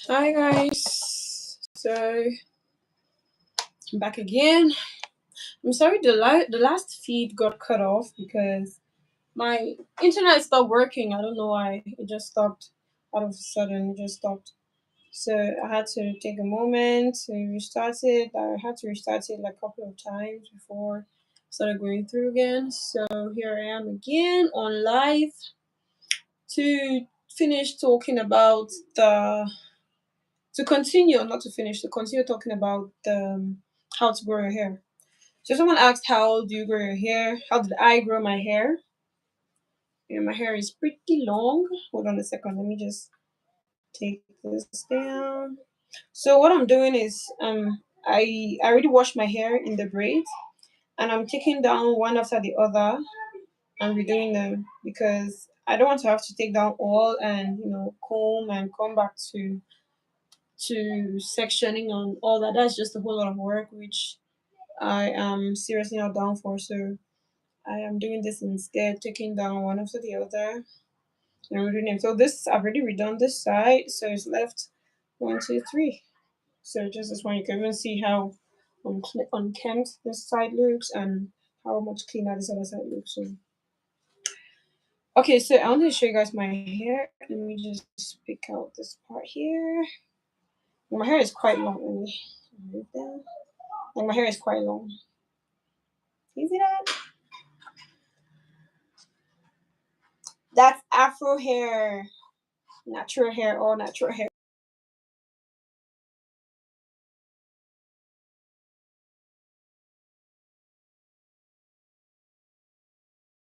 Hi guys, so I'm back again. I'm sorry the last feed got cut off because my internet stopped working. I don't know why. It just stopped out of a sudden. It just stopped. So I had to take a moment to restart it. I had to restart it like a couple of times before I started going through again. So here I am again on live to finish talking about the to continue, not to finish, to continue talking about how to grow your hair. So someone asked, how do you grow your hair? How did I grow my hair? My hair is pretty long. Hold on a second. Let me just take this down. So what I'm doing is I already washed my hair in the braids, and I'm taking down one after the other and redoing them because I don't want to have to take down all and comb and come back to sectioning and all that. That's just a whole lot of work, which I am seriously not down for. So I am doing this instead, taking down one after the other and redoing them. So this I've already redone this side, so it's left one, two, three. So just this one, you can even see how unkempt this side looks and how much cleaner this other side looks. So okay, so I want to show you guys my hair. Let me just pick out this part here. My hair is quite long. Let me move that. Like my hair is quite long. Can you see that? That's Afro hair, natural hair, all natural hair.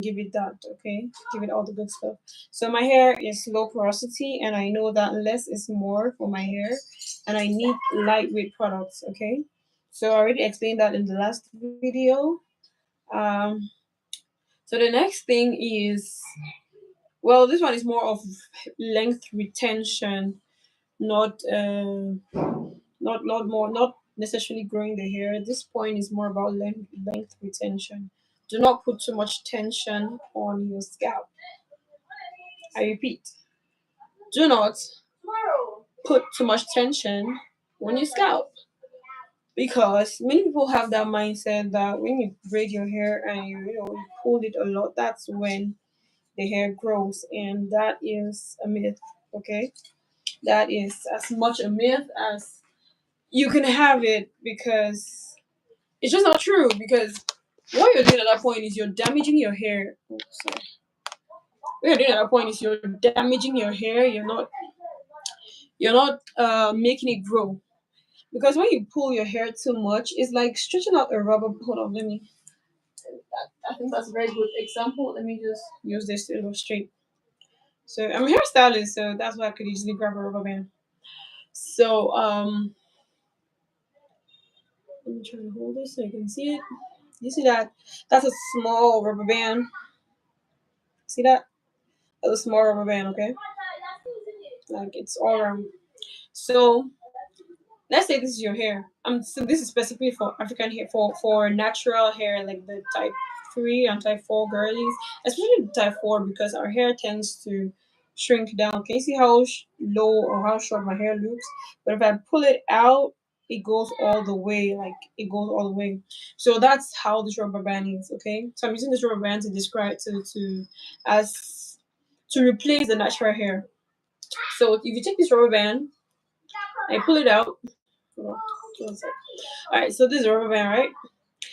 Give it that, okay? Give it all the good stuff. So my hair is low porosity, and I know that less is more for my hair, and I need lightweight products, okay? So I already explained that in the last video. Um, so the next thing is, well, this one is more of length retention, not not necessarily growing the hair. This point is more about length retention. Do not put too much tension on your scalp. I repeat, do not put too much tension on your scalp, because many people have that mindset that when you braid your hair and you pull it a lot, that's when the hair grows, and that is a myth. Okay, that is as much a myth as you can have it, because it's just not true. Because what you're doing at that point is you're damaging your hair. Oh, sorry. What you're doing at that point is you're damaging your hair. You're not making it grow. Because when you pull your hair too much, it's like stretching out a rubber. Hold on, let me. I think that's a very good example. Let me just use this to illustrate. So I'm a hairstylist, so that's why I could easily grab a rubber band. So let me try to hold this so you can see it. You see that? That's a small rubber band. See that? That's a small rubber band. Okay, like it's all around. So let's say this is your hair. So this is specifically for African hair, for natural hair, like the type 3 and type 4 girlies, especially the type 4, because our hair tends to shrink down. Can you see how low or how short my hair looks? But if I pull it out, it goes all the way, like it goes all the way. So that's how this rubber band is. Okay, so I'm using this rubber band to describe as to replace the natural hair. So if you take this rubber band and pull it out. Hold on, one sec. All right, so this is a rubber band, right?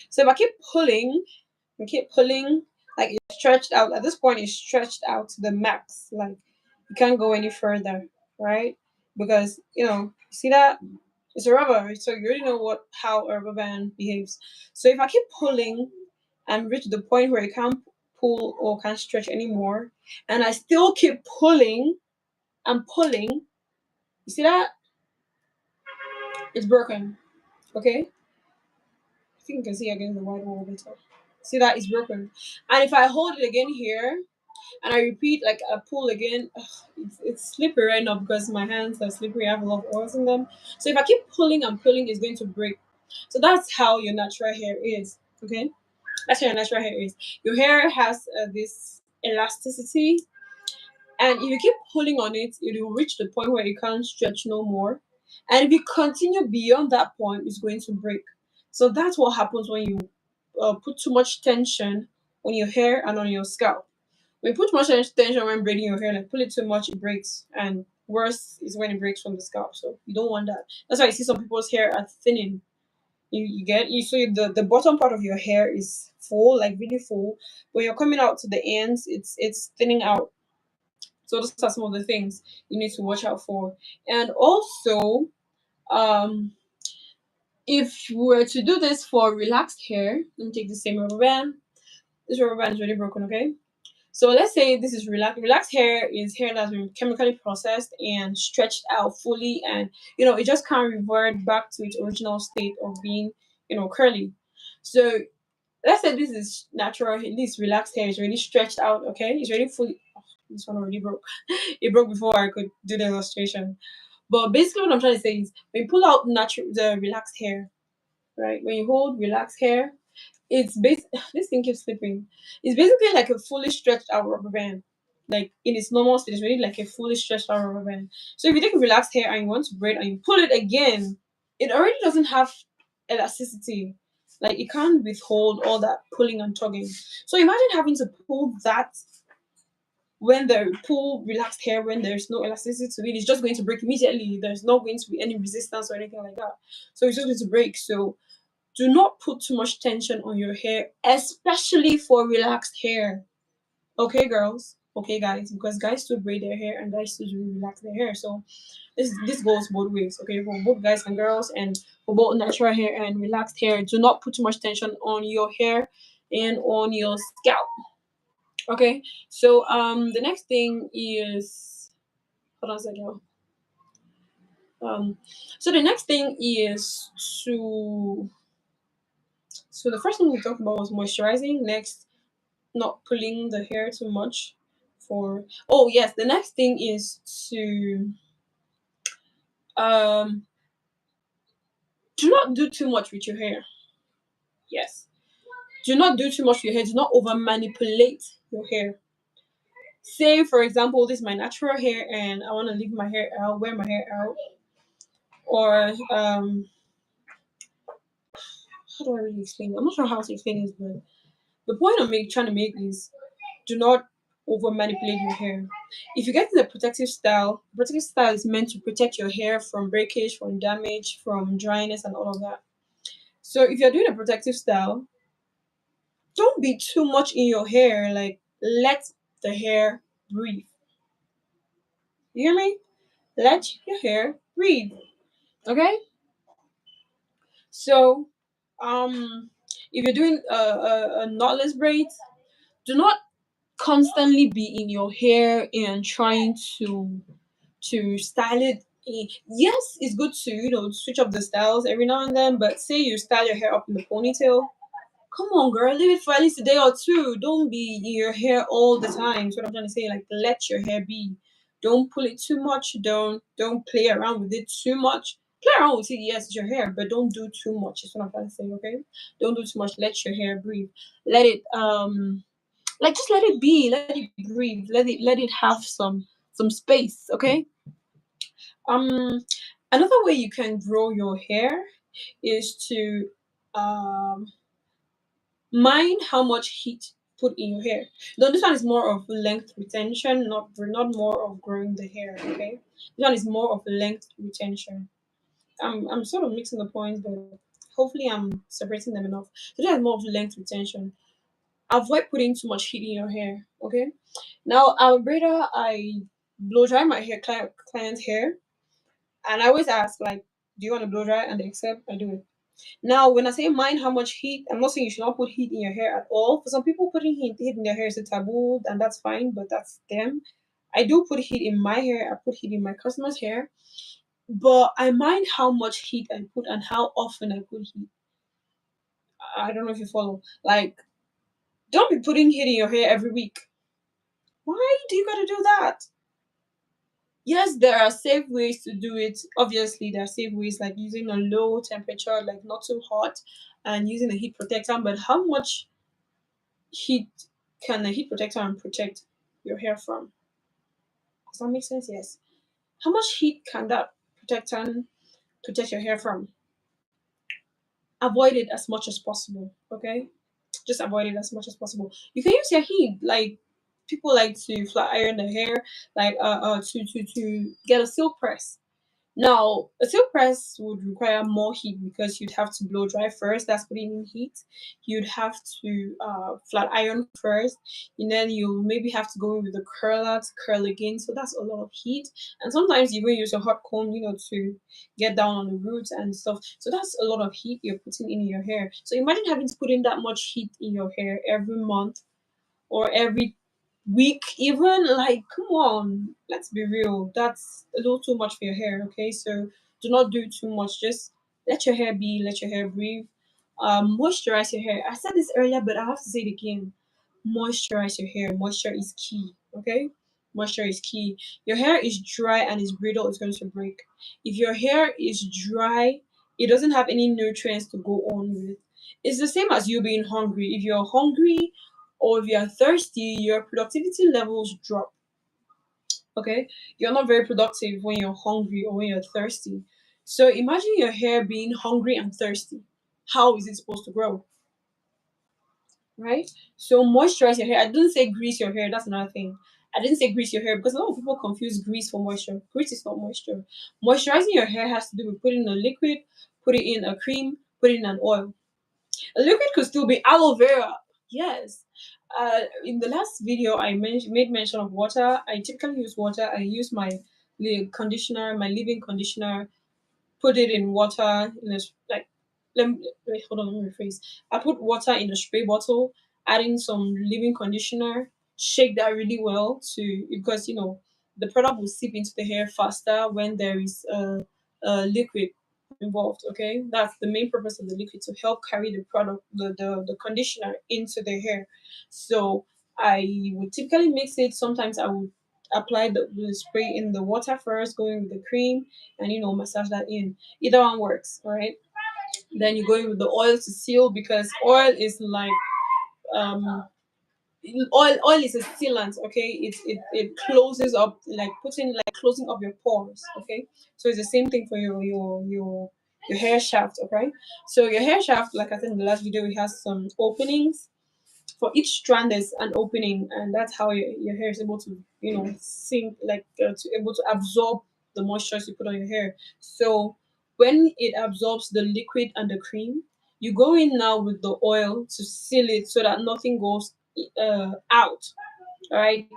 So if I keep pulling, like it's stretched out. At this point, it's stretched out to the max. Like you can't go any further, right? Because see that it's a rubber, so you already know how a rubber band behaves. So if I keep pulling and reach the point where I can't pull or can't stretch anymore, and I still keep pulling and pulling, you see that it's broken. Okay, I think you can see again the white wall better. See that is broken. And if I hold it again here and I repeat, like I pull again, it's slippery right now because my hands are slippery. I have a lot of oils in them. So if I keep pulling and pulling, it's going to break. So that's how your natural hair is. Okay, that's how your natural hair is. Your hair has this elasticity, And if you keep pulling on it, it will reach the point where it can't stretch no more. And if you continue beyond that point, it's going to break. So that's what happens when you put too much tension on your hair and on your scalp. When you put too much tension when braiding your hair, like pull it too much, it breaks. And worse is when it breaks from the scalp. So you don't want that. That's why you see some people's hair are thinning. You get you so the bottom part of your hair is full, like really full. When you're coming out to the ends, it's thinning out. So those are some of the things you need to watch out for. And also, um, if you were to do this for relaxed hair, let me take the same rubber band. This rubber band is already broken, okay? So let's say this is relaxed hair is hair that's been chemically processed and stretched out fully, and it just can't revert back to its original state of being curly. So let's say this is natural. This relaxed hair is really stretched out. Okay, it's really fully. Oh, this one already broke. It broke before I could do the illustration. But basically, what I'm trying to say is when you pull out the relaxed hair, right? When you hold relaxed hair, it's this thing keeps slipping. It's basically like a fully stretched out rubber band. Like in its normal state, it's really like a fully stretched out rubber band. So if you take a relaxed hair and you want to braid and you pull it again, it already doesn't have elasticity. Like it can't withhold all that pulling and tugging. So imagine having to pull that when the pull relaxed hair when there's no elasticity to it, it's just going to break immediately. There's not going to be any resistance or anything like that. So it's just going to break. So do not put too much tension on your hair, especially for relaxed hair. Okay, girls. Okay, guys, because guys still braid their hair and guys still relax their hair. So this goes both ways. Okay, for both guys and girls, and for both natural hair and relaxed hair. Do not put too much tension on your hair and on your scalp. Okay. So the next thing is hold on a second. Um, so the next thing is to so the first thing we talked about was moisturizing. Next, not pulling the hair too much for oh yes, the next thing is to um do not do too much with your hair. Yes, do not do too much with your hair. Do not over manipulate your hair. Say for example, this is my natural hair and I want to leave my hair out, wear my hair out, or how do I really explain it? I'm not sure how to explain this, but the point trying to make is do not over manipulate your hair. If you get the protective style is meant to protect your hair from breakage, from damage, from dryness, and all of that. So if you're doing a protective style, don't be too much in your hair. Like let the hair breathe. You hear me? Let your hair breathe. Okay. So, if you're doing a knotless braid, do not constantly be in your hair and trying to style it. Yes, it's good to switch up the styles every now and then, but say you style your hair up in the ponytail. Come on, girl, leave it for at least a day or two. Don't be in your hair all the time. That's what I'm trying to say. Like, let your hair be. Don't pull it too much. Don't play around with it too much. Play around with it, yes, it's your hair, but don't do too much. That's what I'm trying to say. Okay, don't do too much. Let your hair breathe. Let it like just let it be. Let it breathe. Let it have some space. Okay. Another way you can grow your hair is to um mind how much heat put in your hair. Though this one is more of length retention, not more of growing the hair. Okay, this one is more of length retention. I'm sort of mixing the points, but hopefully I'm separating them enough. So this is more of length retention. Avoid putting too much heat in your hair. Okay. Now I'm a braider. I blow dry my hair, client's hair, and I always ask like, "Do you want to blow dry?" And they accept. I do it. Now, when I say mind how much heat, I'm not saying you should not put heat in your hair at all. For some people, putting heat in their hair is a taboo, and that's fine, but that's them. I do put heat in my hair. I put heat in my customers' hair, but I mind how much heat I put and how often I put heat. I don't know if you follow. Like, don't be putting heat in your hair every week. Why do you gotta do that? Yes, there are safe ways to do it. Obviously, there are safe ways like using a low temperature, like not too hot, and using a heat protector. But how much heat can a heat protector and protect your hair from? that make sense? Yes. How much heat can that protectant protect your hair from? Avoid it as much as possible. Okay, just avoid it as much as possible. You can use your heat, like people like to flat iron their hair, like to get a silk press. Now, a silk press would require more heat because you'd have to blow dry first. That's putting in heat. You'd have to flat iron first, and then you maybe have to go in with the curler to curl again. So that's a lot of heat. And sometimes you even use a hot comb, to get down on the roots and stuff. So that's a lot of heat you're putting in your hair. So imagine having to put in that much heat in your hair every month or every week even, like, come on, let's be real, that's a little too much for your hair. Okay, so do not do too much. Just let your hair be, let your hair breathe. Moisturize your hair. I said this earlier, but I have to say it again. Moisturize your hair. Moisture is key. Okay, moisture is key. Your hair is dry and is brittle, it's going to break. If your hair is dry, it doesn't have any nutrients to go on with. It's the same as you being hungry. If you're hungry or if you're thirsty, your productivity levels drop. Okay, you're not very productive when you're hungry or when you're thirsty. So imagine your hair being hungry and thirsty. How is it supposed to grow? Right? So moisturize your hair. I didn't say grease your hair. That's another thing. I didn't say grease your hair because a lot of people confuse grease for moisture. Grease is not moisture. Moisturizing your hair has to do with putting in a liquid, putting in a cream, putting in an oil. A liquid could still be aloe vera. Yes. In the last video, I made mention of water. I typically use water. I use my conditioner, my leave-in conditioner, put it in water in a like. Wait, hold on. Let me rephrase. I put water in a spray bottle, add in some leave-in conditioner, shake that really well to because the product will seep into the hair faster when there is a liquid involved. Okay, that's the main purpose of the liquid, to help carry the product, the conditioner into the hair. So I would typically mix it. Sometimes I would apply the spray in the water first, going with the cream, and massage that in. Either one works. All right, then you go in with the oil to seal, because oil is like um oil is a sealant. Okay, it closes up, like putting, like closing up your pores. Okay, so it's the same thing for your hair shaft. Okay, so your hair shaft, like I said in the last video, it has some openings. For each strand there's an opening, and that's how your hair is able to sink, like to able to absorb the moisture you put on your hair. So when it absorbs the liquid and the cream, you go in now with the oil to seal it so that nothing goes out. All right,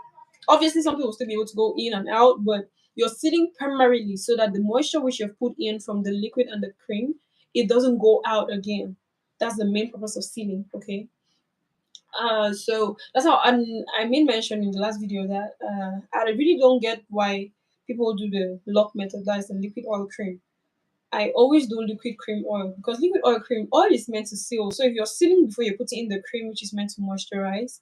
obviously some people will still be able to go in and out, but you're sealing primarily so that the moisture which you've put in from the liquid and the cream, it doesn't go out again. That's the main purpose of sealing. Okay, so that's how I made mention in the last video that I really don't get why people do the lock method, that is the liquid oil cream. I always do liquid cream oil, because liquid oil is meant to seal. So if you're sealing before you're putting in the cream, which is meant to moisturize,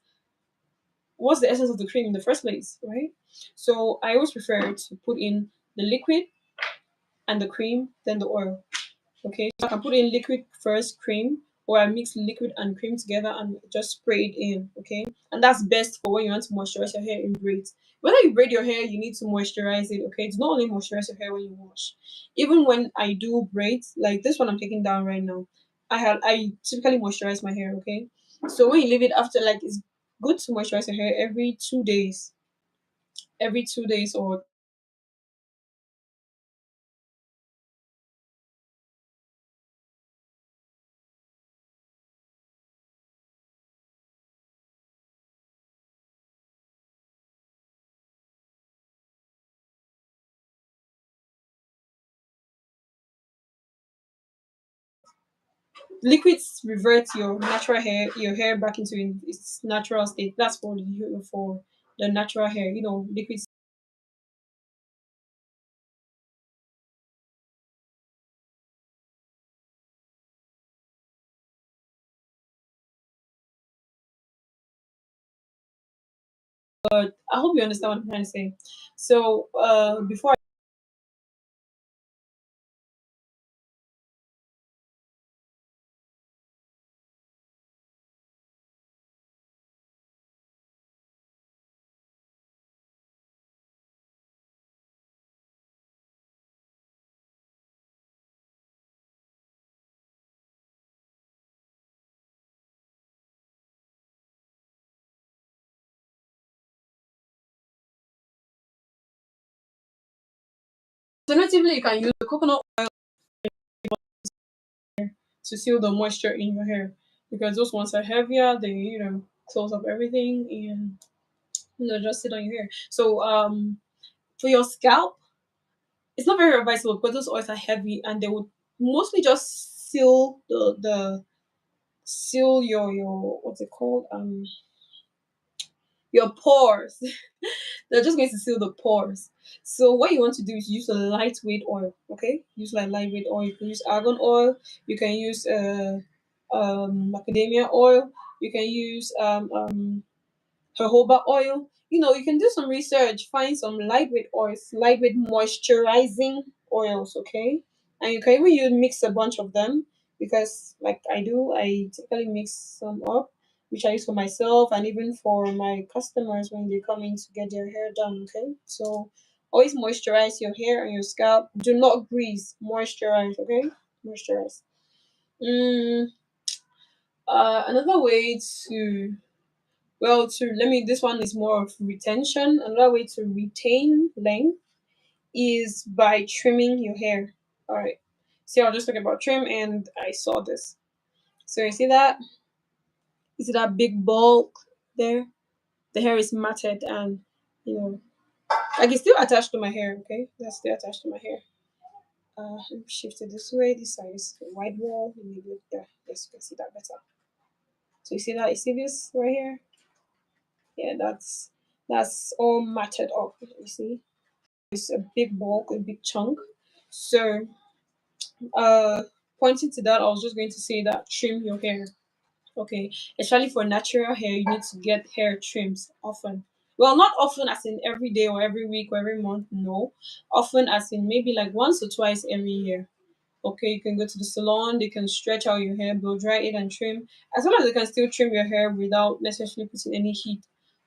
what's the essence of the cream in the first place, right? So I always prefer to put in the liquid and the cream, then the oil. Okay, so I can put in liquid first, cream, or I mix liquid and cream together and just spray it in. Okay, and that's best for when you want to moisturize your hair in braids. Whether you braid your hair, you need to moisturize it. Okay, it's not only moisturize your hair when you wash. Even when I do braids, like this one I'm taking down right now, I typically moisturize my hair. Okay, so when you leave it after, like, it's good to moisturize your hair every 2 days, or liquids revert your hair back into its natural state. That's for the natural hair. Liquids. But I hope you understand what I'm trying to say. So before Alternatively, you can use the coconut to seal the moisture in your hair because those ones are heavier. They close up everything and just sit on your hair. So for your scalp, it's not very advisable because those oils are heavy and they would mostly just seal the seal your what's it called your pores. They're just going to seal the pores. So what you want to do is use a lightweight oil. Okay, use like lightweight oil. You can use argan oil. You can use macadamia oil. You can use jojoba oil. You can do some research, find some lightweight oils, lightweight moisturizing oils, okay? And you can even use mix a bunch of them because, like I do, I typically mix some up, which I use for myself and even for my customers when they come in to get their hair done, okay? So always moisturize your hair and your scalp. Do not grease, moisturize, okay? Moisturize. Mm, another way to well, to let me, this one is more of retention. Another way to retain length is by trimming your hair. All right. See, I was just talking about trim and I saw this. So you see that? You see that big bulk there? The hair is matted and, you know, like it's still attached to my hair, okay? That's still attached to my hair. Let me shift it this way. This side is the white wall. Maybe there. Yes, you can see that better. So you see that? You see this right here? Yeah, that's all matted up. You see? It's a big bulk, a big chunk. So, uh, pointing to that, I was just going to say that trim your hair. Okay, especially for natural hair, you need to get hair trims often. Well, not often as in every day or every week or every month. No, often as in maybe like once or twice every year. Okay, you can go to the salon, they can stretch out your hair, blow dry it, and trim. As well as they can still trim your hair without necessarily putting any heat.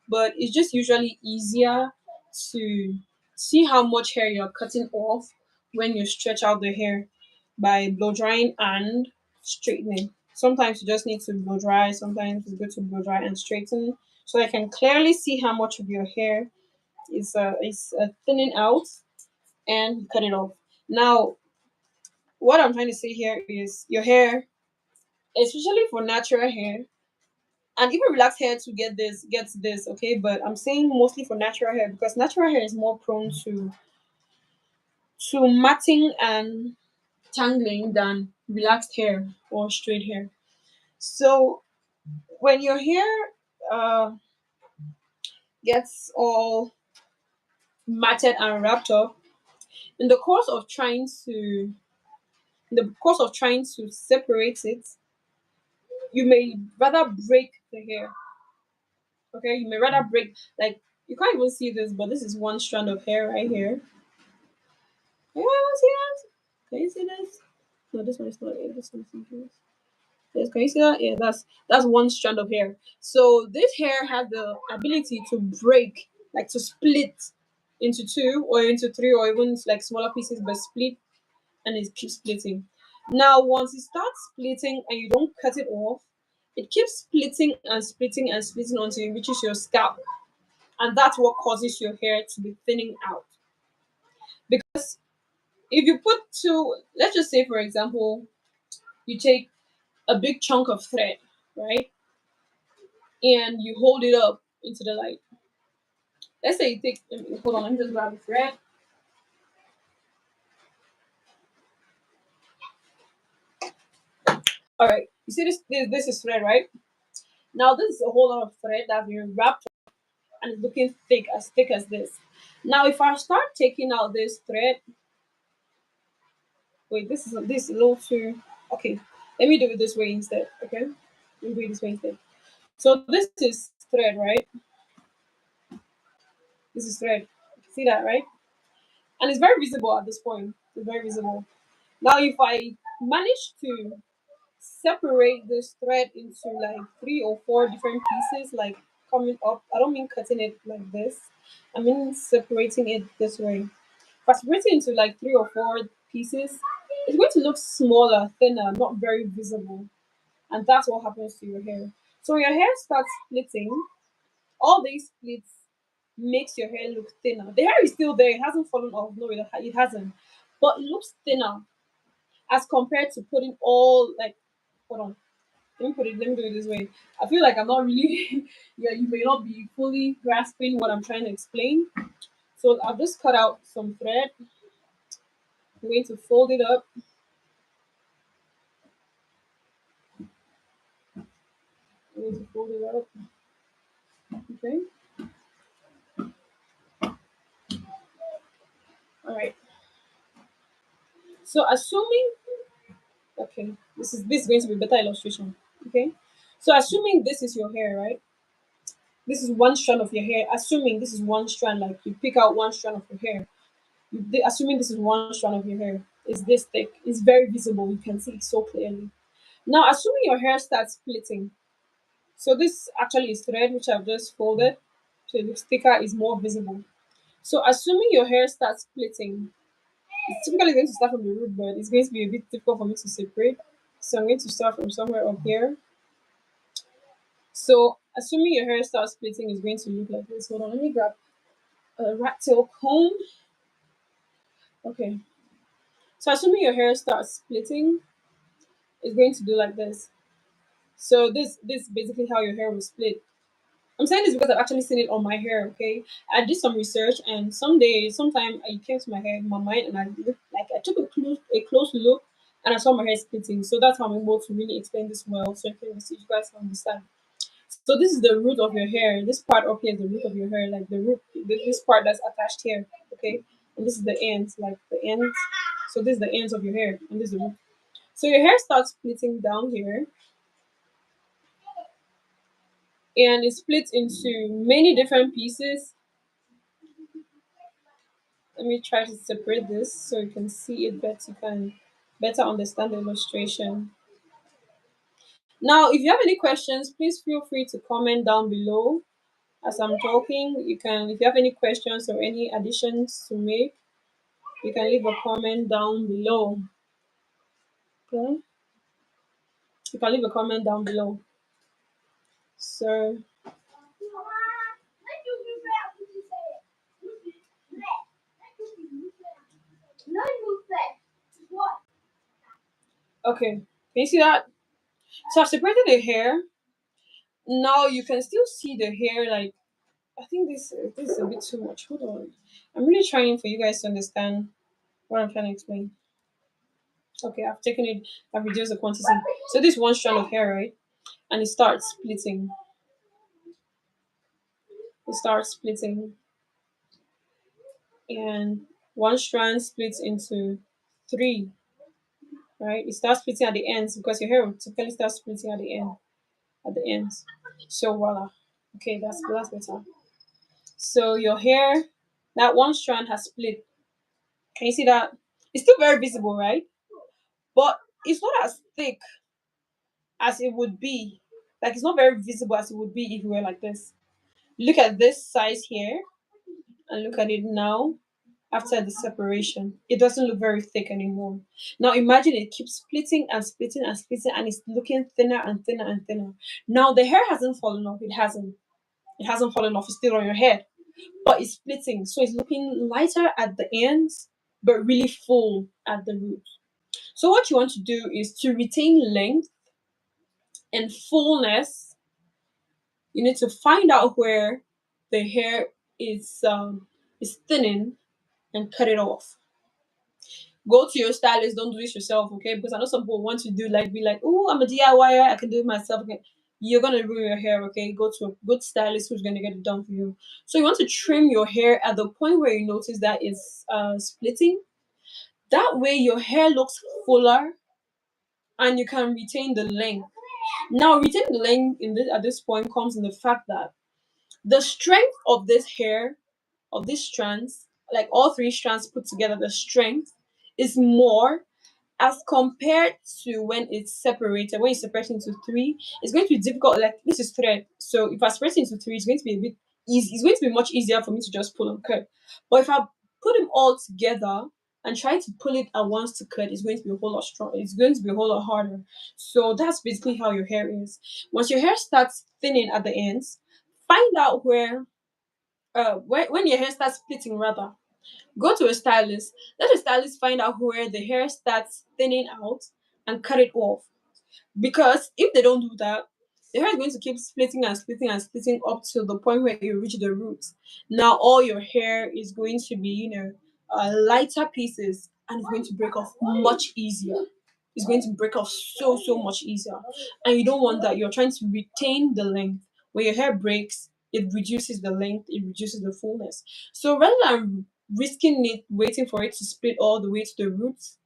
But it's just usually easier to see how much hair you're cutting off when you stretch out the hair by blow drying and straightening. Sometimes you just need to blow dry, sometimes it's good to blow dry and straighten. So I can clearly see how much of your hair is thinning out and cut it off. Now, what I'm trying to say here is your hair, especially for natural hair, and even relaxed hair to gets this, okay? But I'm saying mostly for natural hair because natural hair is more prone to matting and tangling than relaxed hair or straight hair. So when your hair uh, gets all matted and wrapped up, in the course of trying to in the course of trying to separate it, you may rather break the hair. Okay, you may rather break, like, you can't even see this, but this is one strand of hair right here. Yeah, see that? Can you see this? No, this one is not it. This one's not it. Yes, can you see that? Yeah, that's one strand of hair. So this hair has the ability to break, like to split into two or into three or even like smaller pieces, but split and it keeps splitting. Now, once it starts splitting and you don't cut it off, it keeps splitting and splitting and splitting until it reaches your scalp, and that's what causes your hair to be thinning out. Because if you put two, let's just say for example, you take a big chunk of thread, right, and you hold it up into the light. Let's say you take, hold on, let me just grab the thread. All right, you see this is thread, right? Now this is a whole lot of thread that's been wrapped and it's looking thick as this. Now if I start taking out this thread, wait, this is a little too, okay. Let me do it this way instead. Okay, let me do it this way instead. So this is thread, right? This is thread. See that, right? And it's very visible at this point. It's very visible. Now, if I manage to separate this thread into like three or four different pieces, like coming up, I don't mean cutting it like this. I mean separating it this way. If I separate it into like three or four pieces, it's going to look smaller, thinner, not very visible. And that's what happens to your hair. So when your hair starts splitting, all these splits makes your hair look thinner. The hair is still there, it hasn't fallen off. No, it hasn't. but it looks thinner as compared to putting all like, hold on, let me do it this way. I feel like I'm not really yeah, you may not be fully grasping what I'm trying to explain. So I've just cut out some thread. I'm going to fold it up. I'm going to fold it up. Okay. All right. So assuming, okay, this is going to be better illustration. Okay. So assuming this is your hair, right? This is one strand of your hair. Assuming this is one strand, like you pick out one strand of your hair. Assuming this is one strand of your hair, is this thick? It's very visible. You can see it so clearly. Now, assuming your hair starts splitting, so this actually is thread which I've just folded, so the sticker is more visible. So assuming your hair starts splitting, it's typically going to start from the root, but it's going to be a bit difficult for me to separate. So I'm going to start from somewhere up here. So assuming your hair starts splitting, is going to look like this. Hold on, let me grab a rat tail comb. Okay. So assuming your hair starts splitting, it's going to do like this. So this is basically how your hair will split. I'm saying this because I've actually seen it on my hair. Okay, I did some research, and sometime I came to my hair, my mind, and I looked, like I took a close look, and I saw my hair splitting. So that's how I'm able to really explain this well, so you guys can understand. So this is the root of your hair. This part up here is the root of your hair, like the root, this part that's attached here. Okay, and this is the ends, like the ends. So this is the ends of your hair, and this is the root. So your hair starts splitting down here, and it splits into many different pieces. Let me try to separate this so you can see it better. You can better understand the illustration. Now, if you have any questions, please feel free to comment down below as I'm talking. You can, if you have any questions or any additions to make, you can leave a comment down below. Okay, you can leave a comment down below. So, okay, can you see that? So I've separated the hair. Now you can still see the hair. Like, I think this is a bit too much. Hold on, I'm really trying for you guys to understand what I'm trying to explain. Okay, I've taken it. I've reduced the quantity. So this one strand of hair, right? And it starts splitting. It starts splitting, and one strand splits into three, right? It starts splitting at the ends because your hair will typically start splitting at the end, at the ends. So voila. Okay, that's better. So your hair, that one strand has split. Can you see that? It's still very visible, right? But it's not as thick as it would be. Like it's not very visible as it would be if it were like this. Look at this size here and look at it now after the separation. It doesn't look very thick anymore. Now imagine it keeps splitting and splitting and splitting and it's looking thinner and thinner and thinner. Now the hair hasn't fallen off. It hasn't. It hasn't fallen off. It's still on your head. But it's splitting. So it's looking lighter at the ends, but really full at the root. So what you want to do is to retain length and fullness. You need to find out where the hair is thinning and cut it off. Go to your stylist. Don't do this yourself, okay? Because I know some people want to do like be like, oh, I'm a DIYer. I can do it myself. Okay, you're gonna ruin your hair. Okay, go to a good stylist who's gonna get it done for you. So you want to trim your hair at the point where you notice that it's splitting. That way, your hair looks fuller and you can retain the length. Now, retaining the length at this point comes in the fact that the strength of this hair, of these strands, like all three strands put together, the strength is more as compared to when it's separated. When it's separated into three, it's going to be difficult. Like this is thread, so if I separate it into three, it's going to be a bit easy. It's going to be much easier for me to just pull and cut. But if I put them all together and try to pull it at once to cut, it's going to be a whole lot stronger. It's going to be a whole lot harder. So that's basically how your hair is. Once your hair starts thinning at the ends, find out where when your hair starts splitting rather, Go to a stylist. Let the stylist find out where the hair starts thinning out and cut it off. Because if they don't do that, the hair is going to keep splitting and splitting and splitting up to the point where you reach the roots. Now all your hair is going to be, lighter pieces, and it's going to break off much easier. It's going to break off so much easier, and you don't want that. You're trying to retain the length. When your hair breaks, it reduces the length, it reduces the fullness. So rather than risking it, waiting for it to split all the way to the roots,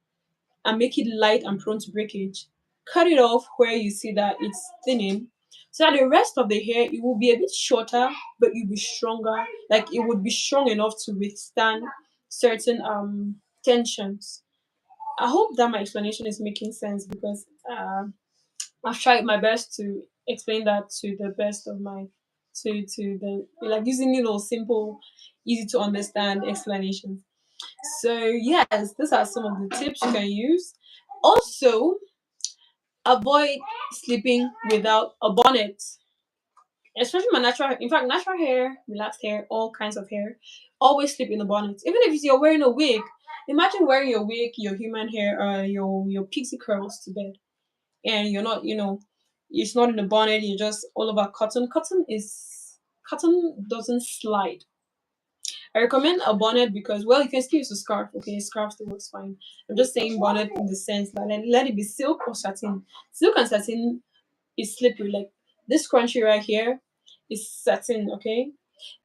and make it light and prone to breakage. Cut it off where you see that it's thinning, so that the rest of the hair, it will be a bit shorter, but you'll be stronger. Like it would be strong enough to withstand certain tensions. I hope that my explanation is making sense, because I've tried my best to explain that to the best of my to the, like, using simple, easy to understand explanations. So yes, these are some of the tips you can use. Also, avoid sleeping without a bonnet, especially my natural. In fact, natural hair, relaxed hair, all kinds of hair. Always sleep in a bonnet, even if you're wearing a wig. Imagine wearing your wig, your human hair, your pixie curls to bed, and you're not, it's not in a bonnet. You're just all over cotton. Cotton doesn't slide. I recommend a bonnet because, well, you can still use a scarf. Okay, a scarf still works fine. I'm just saying bonnet in the sense that, let it be silk or satin. Silk and satin is slippery. Like this crunchy right here is satin. Okay,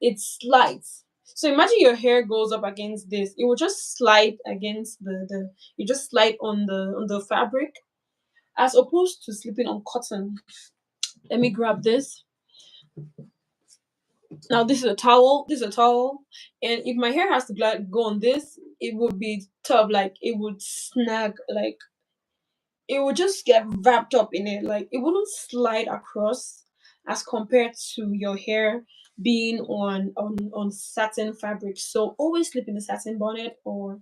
it slides. So imagine your hair goes up against this. It will just slide against the. You just slide on the fabric, as opposed to sleeping on cotton. Let me grab this. Now this is a towel. This is a towel, and if my hair has to go on this, it would be tough. Like it would snag. Like it would just get wrapped up in it. Like it wouldn't slide across, as compared to your hair being on satin fabric. So always sleep in a satin bonnet, or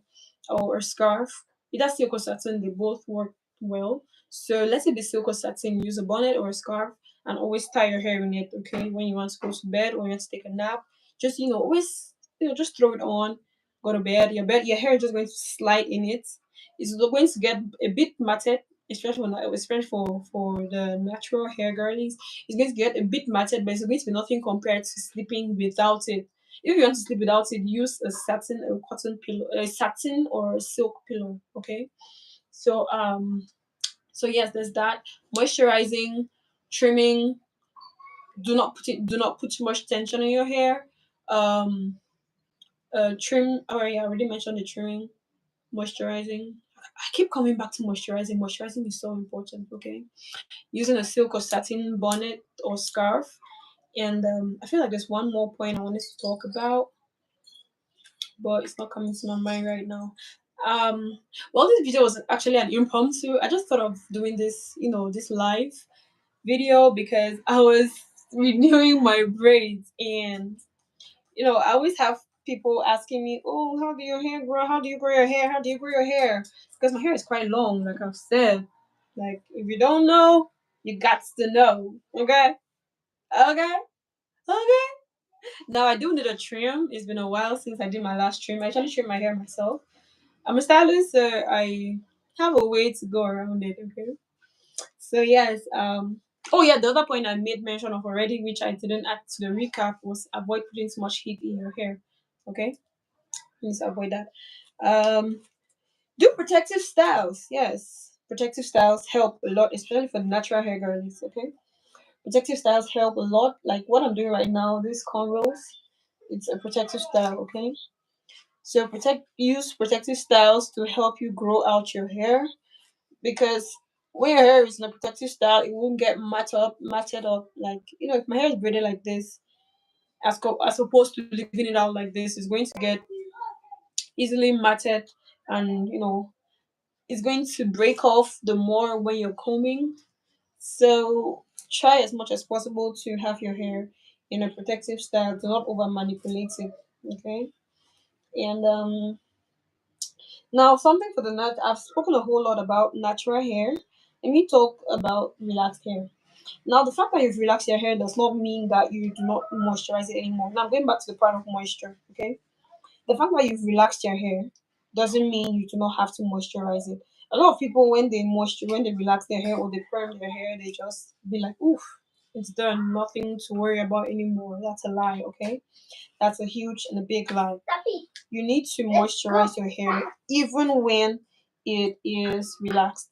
a scarf. Either silk or satin, they both work well. So let's say the silk or satin, use a bonnet or a scarf, and always tie your hair in it. Okay, when you want to go to bed or you want to take a nap, just always just throw it on, go to bed. Your hair is just going to slide in it. It's going to get a bit matted, especially for the natural hair girlies. It's going to get a bit matted, but it's going to be nothing compared to sleeping without it. If you want to sleep without it, use a satin or cotton pillow, a satin or a silk pillow. Okay. So yes, there's that. Moisturizing, trimming. Do not put too much tension on your hair. Um Trim. Oh yeah, I already mentioned the trimming. Moisturizing. I keep coming back to moisturizing. Moisturizing is so important. Okay. Using a silk or satin bonnet or scarf. And I feel like there's one more point I wanted to talk about, but it's not coming to my mind right now. Well, this video was actually an impromptu. I just thought of doing this, this live video, because I was renewing my braids, and I always have people asking me, "Oh, how do your hair grow? How do you grow your hair? How do you grow your hair?" Because my hair is quite long, like I've said. Like if you don't know, you got to know. Okay, okay, okay. Now I do need a trim. It's been a while since I did my last trim. I actually trim my hair myself. I'm a stylist, so I have a way to go around it. Okay. So yes. Oh yeah, the other point I made mention of already, which I didn't add to the recap, was avoid putting too much heat in your hair. Okay. Please avoid that. Um, do protective styles. Yes, protective styles help a lot, especially for natural hair girlies. Okay. Protective styles help a lot. Like what I'm doing right now, these cornrows. It's a protective style. Okay. So use protective styles to help you grow out your hair, because when your hair is in a protective style, it won't get matted up. Like if my hair is braided like this, as opposed to leaving it out like this, it's going to get easily matted, and it's going to break off the more when you're combing. So try as much as possible to have your hair in a protective style. Do not over manipulate it. Okay, and now, something for the nut. I've spoken a whole lot about natural hair. Let me talk about relaxed hair. Now, the fact that you've relaxed your hair does not mean that you do not moisturize it anymore. Now, I'm going back to the part of moisture. Okay, The fact that you've relaxed your hair doesn't mean you do not have to moisturize it. A lot of people, when they relax their hair or they perm their hair, they just be like, "Oof, it's done, nothing to worry about anymore." That's a lie, okay? That's a huge and a big lie. You need to moisturize your hair even when it is relaxed.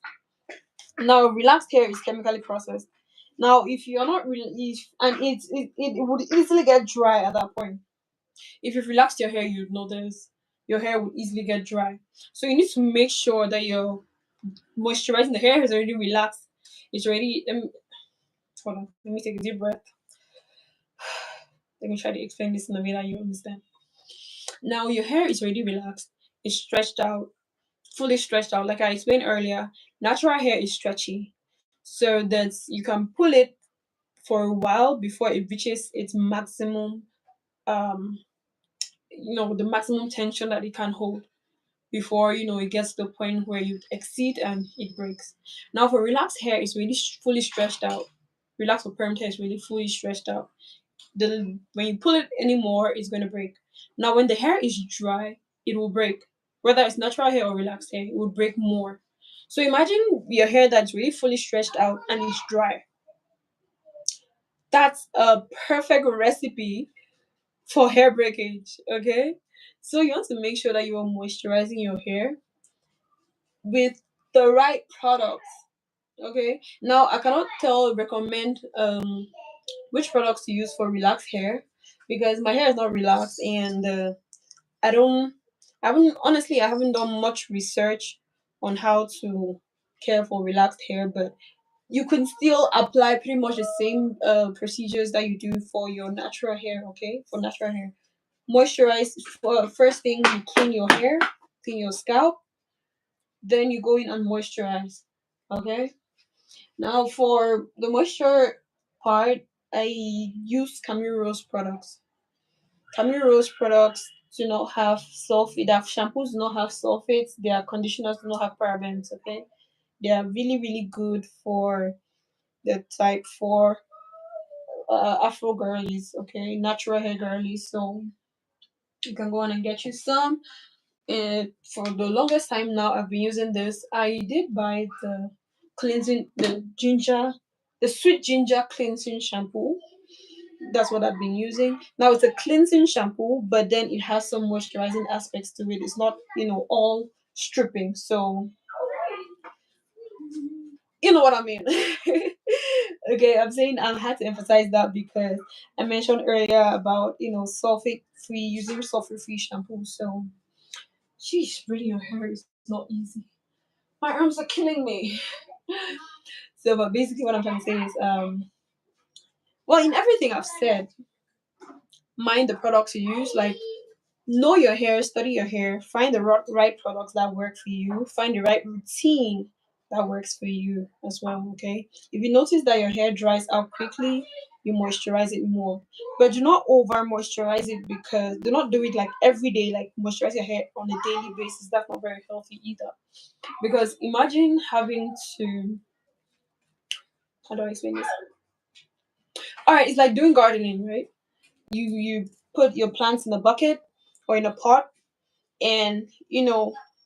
Now, relaxed hair is chemically processed. Now, if you're not really, and it would easily get dry at that point. If you've relaxed your hair, you'd notice your hair would easily get dry. So you need to make sure that you're moisturizing. The hair is already relaxed. It's already. Hold on. Let me take a deep breath. Let me try to explain this in a way that you understand. Now your hair is already relaxed. It's stretched out, fully stretched out. Like I explained earlier, natural hair is stretchy, so that you can pull it for a while before it reaches its maximum. Um, the maximum tension that it can hold before it gets to the point where you exceed and it breaks. Now for relaxed hair, it's really fully stretched out. Relaxed or permed hair is really fully stretched out. When you pull it anymore, it's going to break. Now when the hair is dry, it will break. Whether it's natural hair or relaxed hair, it will break more. So imagine your hair that's really fully stretched out and it's dry. That's a perfect recipe for hair breakage. Okay, so you want to make sure that you are moisturizing your hair with the right products. Okay, now I cannot recommend which products to use for relaxed hair because my hair is not relaxed, and I don't I haven't done much research on how to care for relaxed hair, but you can still apply pretty much the same procedures that you do for your natural hair. Okay, for natural hair, moisturize. For first thing, you clean your hair, clean your scalp, then you go in and moisturize. Okay, now for the moisture part, I use Camille Rose products. Camille Rose products do not have sulfate. Their shampoos do not have sulfates. Their conditioners do not have parabens. Okay, they are really really good for the type for Afro girlies. Okay, natural hair girlies. So you can go on and get you some. And for the longest time now, I've been using this. I did buy the sweet ginger cleansing shampoo. That's what I've been using. Now it's a cleansing shampoo, but then it has some moisturizing aspects to it. It's not, all stripping. So you know what I mean. Okay, I'm saying I had to emphasize that because I mentioned earlier about, sulfate free, using sulfate free shampoo. So, sheesh, braiding your hair is not easy. My arms are killing me. So, but basically, what I'm trying to say is, well, in everything I've said, mind the products you use. Like, know your hair, study your hair, find the right products that work for you, find the right routine that works for you as well. Okay. If you notice that your hair dries out quickly, you moisturize it more. But do not over moisturize it, because do not do it like every day, like moisturize your hair on a daily basis. That's not very healthy either. Because imagine having to, how do I explain this? All right, it's like doing gardening, right? You put your plants in a bucket or in a pot, and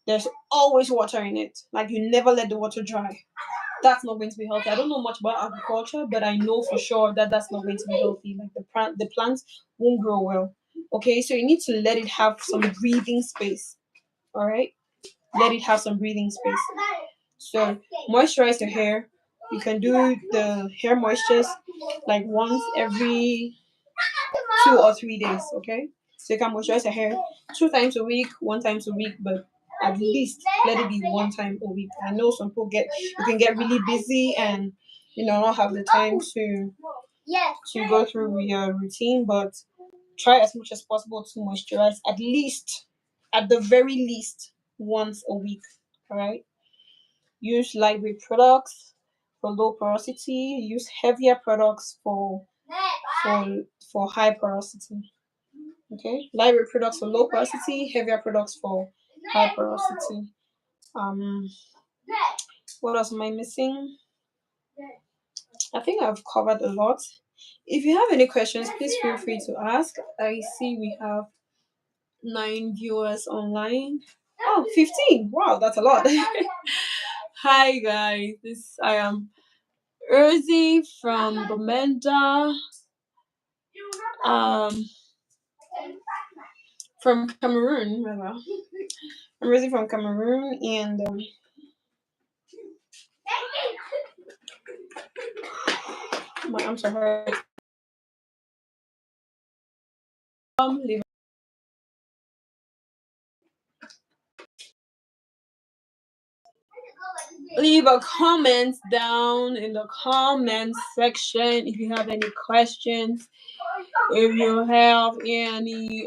there's always water in it. Like, you never let the water dry. That's not going to be healthy. I don't know much about agriculture, but I know for sure that that's not going to be healthy. Like, the plants won't grow well. Okay, so you need to let it have some breathing space. All right, let it have some breathing space. So moisturize your hair. You can do the hair moistures like once every 2 or 3 days. Okay, so you can moisturize your hair 2 times a week, 1 times a week, but at least let it be 1 time a week. I know some people you can get really busy and not have the time to go through your routine, but try as much as possible to moisturize at the very least, once a week. All right. Use lightweight products for low porosity. Use heavier products for for high porosity. Okay, lightweight products for low porosity, heavier products for high porosity. Um, what else am I missing? I think I've covered a lot. If you have any questions, please feel free to ask. I see we have 9 viewers online. Oh, 15. Wow, that's a lot. Hi guys, this I am Urzi from Bamenda, um, from Cameroon, rather. I'm Urzi from Cameroon, and my arms are hurt. Leave leave a comment down in the comment section if you have any questions, if you have any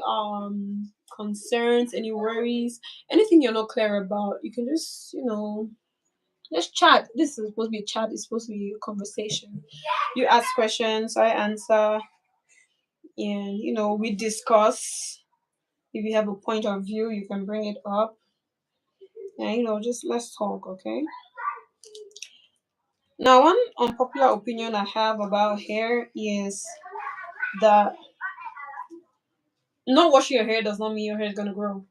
concerns, any worries, anything you're not clear about. You can just let's chat. This is supposed to be a chat. It's supposed to be a conversation. You ask questions, I answer, and we discuss. If you have a point of view, you can bring it up, and just let's talk, okay? Now, one unpopular opinion I have about hair is that not washing your hair does not mean your hair is gonna grow.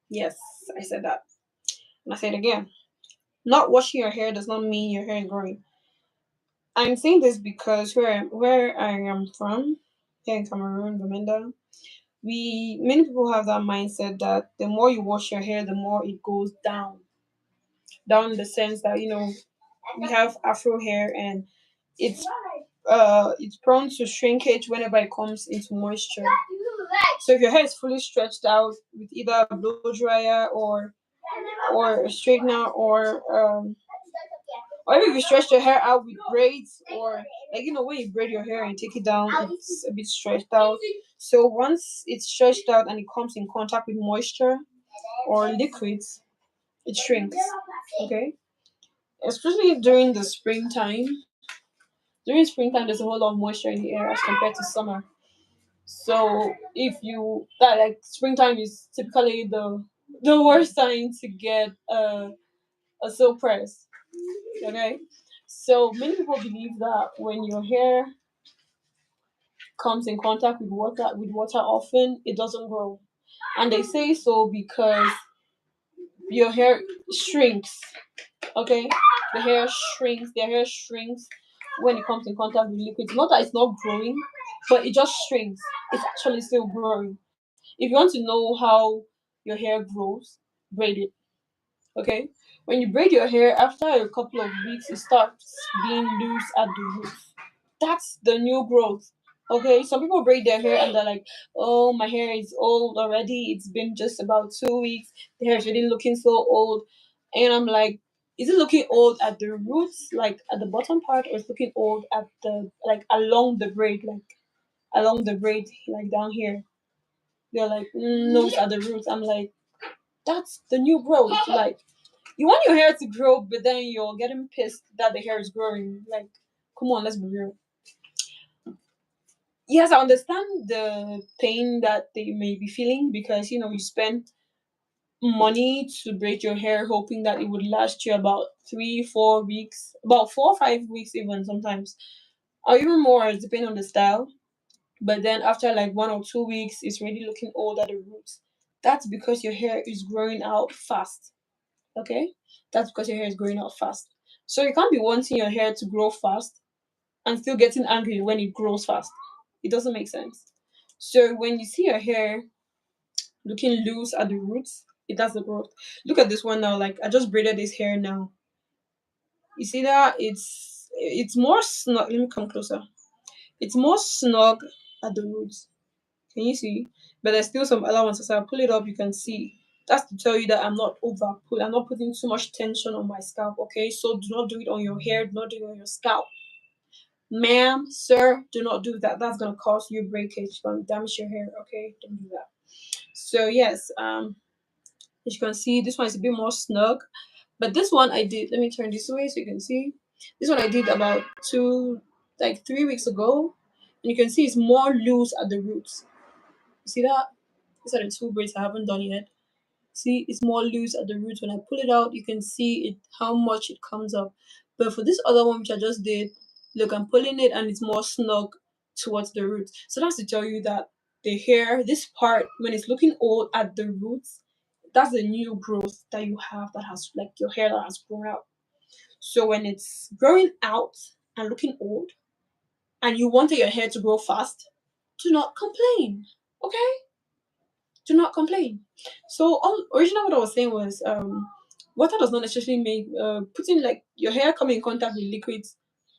Yes, I said that, and I say it again. Not washing your hair does not mean your hair is growing. I'm saying this because where I am from, here in Cameroon, Bamenda, we many people have that mindset that the more you wash your hair, the more it goes down in the sense that we have afro hair, and it's it's prone to shrinkage whenever it comes into moisture. So if your hair is fully stretched out with either a blow dryer or a straightener, or even if you stretch your hair out with braids, or like when you braid your hair and take it down, it's a bit stretched out. So once it's stretched out and it comes in contact with moisture or liquids, it shrinks. Okay, especially during the springtime. During springtime, there's a whole lot of moisture in the air as compared to summer. So if you that like springtime is typically the worst time to get a silk press. Okay, so many people believe that when your hair comes in contact with water often, it doesn't grow, and they say so because your hair shrinks. Okay, their hair shrinks when it comes in contact with liquids. Not that it's not growing, but it just shrinks. It's actually still growing. If you want to know how your hair grows, braid it. Okay, when you braid your hair, after a couple of weeks, it starts being loose at the roots. That's the new growth. Okay, some people braid their hair and they're like, "Oh, my hair is old already. It's been just about 2 weeks. The hair is really looking so old," and I'm like, "Is it looking old at the roots, like at the bottom part, or it's looking old at the like along the braid, like down here?" They're like, "No, it's at the roots." I'm like, "That's the new growth. Like, you want your hair to grow, but then you're getting pissed that the hair is growing. Like, come on, let's be real." Yes, I understand the pain that they may be feeling because you spend money to braid your hair, hoping that it would last you about 3, 4 weeks, about 4 or 5 weeks, even sometimes, or even more, depending on the style. But then after like 1 or 2 weeks, it's really looking old at the roots. That's because your hair is growing out fast. Okay, that's because your hair is growing out fast. So you can't be wanting your hair to grow fast and still getting angry when it grows fast. It doesn't make sense. So when you see your hair looking loose at the roots, that's the growth. Look at this one now. Like I just braided this hair now. You see that it's more snug. Let me come closer. It's more snug at the roots. Can you see? But there's still some other ones. As I pull it up, you can see. That's to tell you that I'm not putting too much tension on my scalp. Okay, so do not do it on your hair. Do not do it on your scalp. Ma'am, sir, do not do that. That's gonna cause you breakage. It's gonna damage your hair. Okay, don't do that. So yes, as you can see, this one is a bit more snug. But this one I did. Let me turn this way so you can see. This one I did about 3 weeks ago, and you can see it's more loose at the roots. You see that? These are the two braids I haven't done yet. See, it's more loose at the roots. When I pull it out, you can see it how much it comes up. But for this other one which I just did, look, I'm pulling it and it's more snug towards the roots. So that's to tell you that the hair, this part when it's looking old at the roots, that's the new growth that you have, that has like your hair that has grown out. So when it's growing out and looking old, and you wanted your hair to grow fast, do not complain. Okay? Do not complain. So originally what I was saying was water does not necessarily make putting like your hair coming in contact with liquids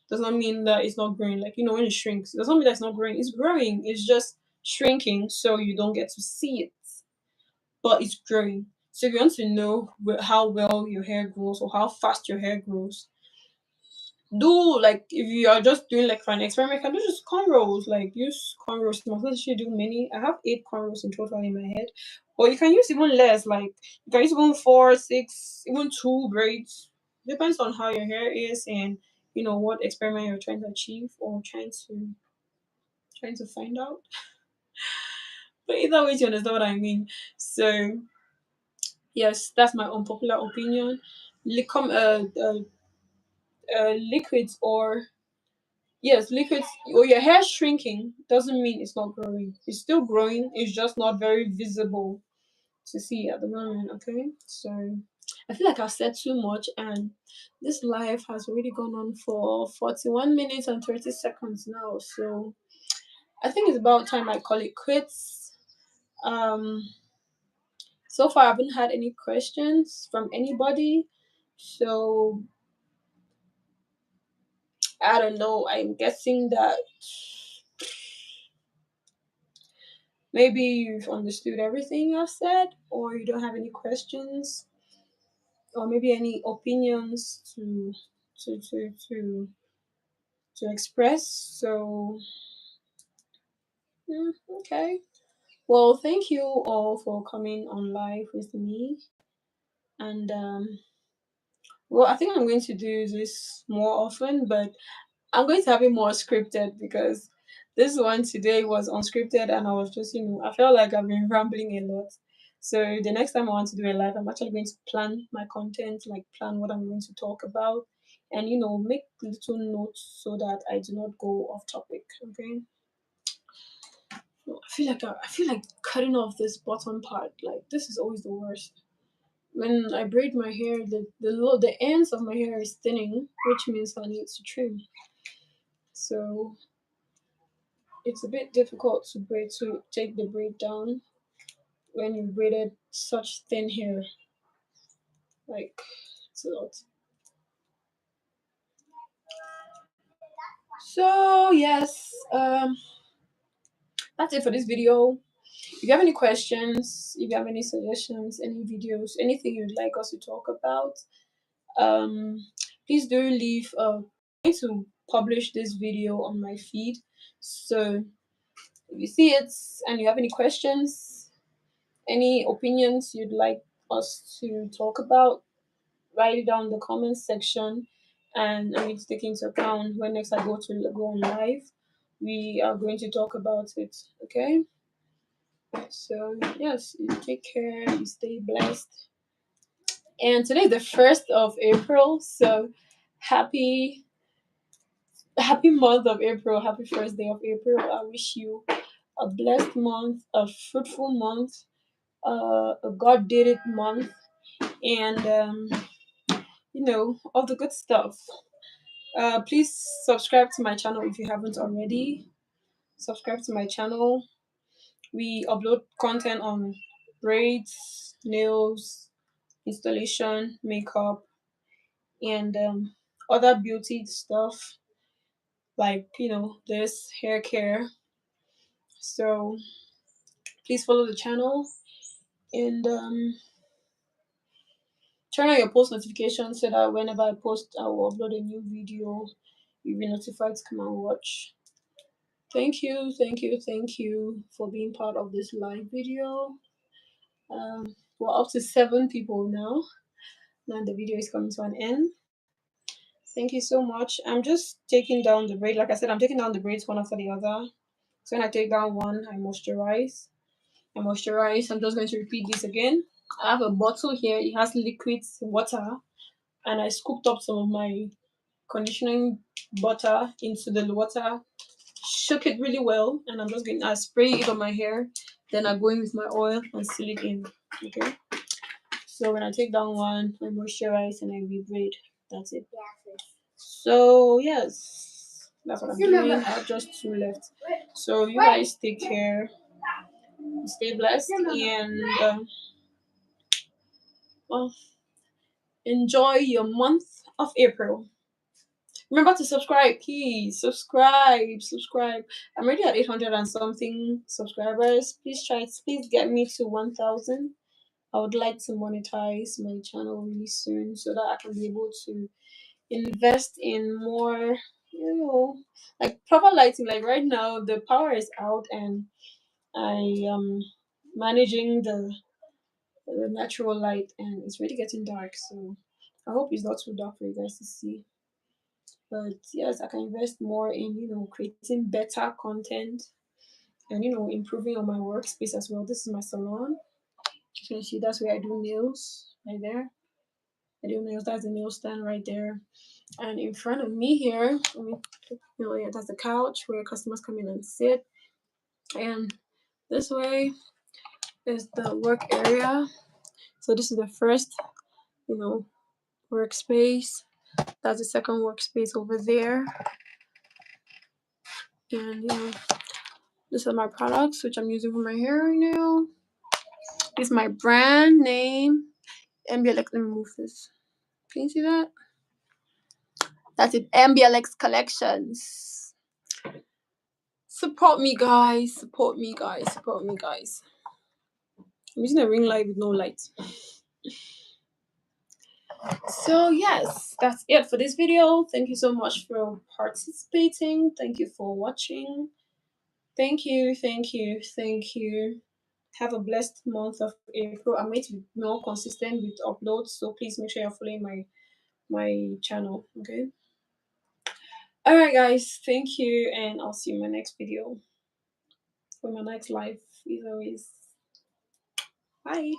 does not mean that it's not growing. Like, when it shrinks, it does not mean that it's not growing. It's growing. It's just shrinking so you don't get to see it. But it's growing. So if you want to know how well your hair grows or how fast your hair grows, do like if you are just doing like for an experiment, you can do just cornrows. Like use cornrows. You must not actually do many. I have 8 cornrows in total in my head, but you can use even less. Like you can use even 4, 6, even 2 braids. Depends on how your hair is and what experiment you're trying to achieve or trying to find out. But either way, you understand what I mean. So yes, that's my unpopular opinion. Liquids or yes, liquids or your hair shrinking doesn't mean it's not growing. It's still growing. It's just not very visible to see at the moment. Okay, so I feel like I've said too much, and this live has already gone on for 41 minutes and 30 seconds now. So I think it's about time I call it quits. Um, so far I haven't had any questions from anybody. So I don't know. I'm guessing that maybe you've understood everything I've said, or you don't have any questions, or maybe any opinions to to to to express. So okay. Well, thank you all for coming on live with me, and well, I think I'm going to do this more often, but I'm going to have it more scripted because this one today was unscripted and I was just, I felt like I've been rambling a lot. So the next time I want to do a live, I'm actually going to plan my content, like plan what I'm going to talk about and, make little notes so that I do not go off topic. Okay. I feel like cutting off this bottom part. Like this is always the worst. When I braid my hair, the ends of my hair is thinning, which means I need to trim. So it's a bit difficult to take the braid down when you braided such thin hair. Like it's a lot. So yes, that's it for this video. If you have any questions, if you have any suggestions, any videos, anything you'd like us to talk about, um, please do leave. I'm going to publish this video on my feed. So if you see it and you have any questions, any opinions you'd like us to talk about, write it down in the comments section, and I need to take into account when next I go on live. We are going to talk about it. Okay. So yes, you take care. You stay blessed. And today is the 1st of April. So happy happy month of April. Happy first day of April. I wish you a blessed month, a fruitful month, a God did it month, and all the good stuff. Please subscribe to my channel if you haven't already. Subscribe to my channel. We upload content on braids, nails, installation, makeup, and other beauty stuff like this hair care. So please follow the channel and turn on your post notifications so that whenever I post, I will upload a new video. You'll be notified to come and watch. Thank you, thank you, thank you for being part of this live video. We're up to 7 people now. Now the video is coming to an end. Thank you so much. I'm just taking down the braid. Like I said, I'm taking down the braids one after the other. So when I take down one, I moisturize. I'm just going to repeat this again. I have a bottle here. It has liquid water. And I scooped up some of my conditioning butter into the water, shook it really well, and I'm just going to spray it on my hair. Then I go in with my oil and seal it in. Okay. So when I take down one, I moisturize and I rebraid. That's it. So yes, that's what I'm doing. I have just two left. So you guys take care, stay blessed, and well, enjoy your month of April. Remember to subscribe, please. Subscribe. I'm already at 800 and something subscribers. Please get me to 1,000. I would like to monetize my channel really soon so that I can be able to invest in more, like proper lighting. Like right now, the power is out and I am managing the natural light and it's really getting dark. So I hope it's not too dark for you guys to see. But yes, I can invest more in creating better content and improving on my workspace as well. This is my salon. You can see that's where I do nails right there. I do nails. That's the nail stand right there. And in front of me here, yeah, that's the couch where customers come in and sit. And this way is the work area. So this is the first, workspace. That's the second workspace over there. And these are my products which I'm using for my hair right now. This is my brand name. NBLX. Let me move this. Can you see that? That's it. NBLX Collections. Support me, guys. Support me, guys. Support me, guys. I'm using a ring light with no light. So yes, that's it for this video. Thank you so much for participating. Thank you for watching. Thank you. Have a blessed month of April. I'm going to be more consistent with uploads, so please make sure you're following my channel. Okay. All right, guys. Thank you, and I'll see you in my next video. For my next live, as always. Bye.